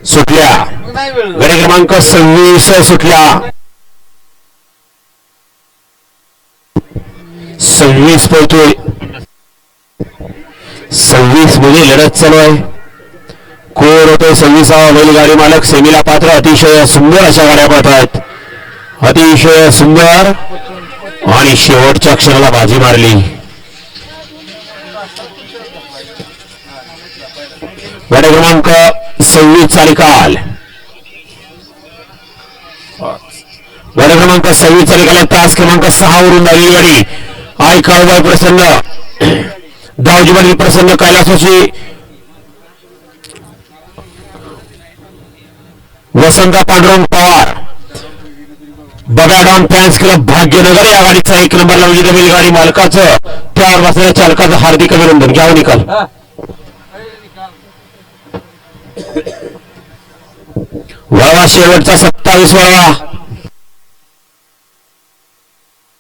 सुटल्या गडी क्रमांक 26 सुटल्या 26 पळतोय 26 मध्ये लढत चालू आहे कोर होतोय 26वा बैलगाडी मालक सेमीला पात्र अतिशय सुंदर अशा गाड्या पळतात अतिशय सुंदर आणि शेवटच्या क्षणाला बाजी मारली गाडी क्रमांक 26 चा निकाल गाडी क्रमांक 26 चा निकाल तास क्रमांक 6 वरून आलेली गाडी आई काळूबाई प्रसन्न दावजीबाई प्रसन्न कैलासोशी वसंत पांडुरंग पवार बगाडॉन फॅन्स क्लब भाग्यनगर या गाडीचा 1 नंबरला विजेता बैलगाडी मालकाचं त्यावर बसलेल्या चालकाचं हार्दिक अभिनंदन घ्यावं निकाल वळवा शेवटचा 27 वळवा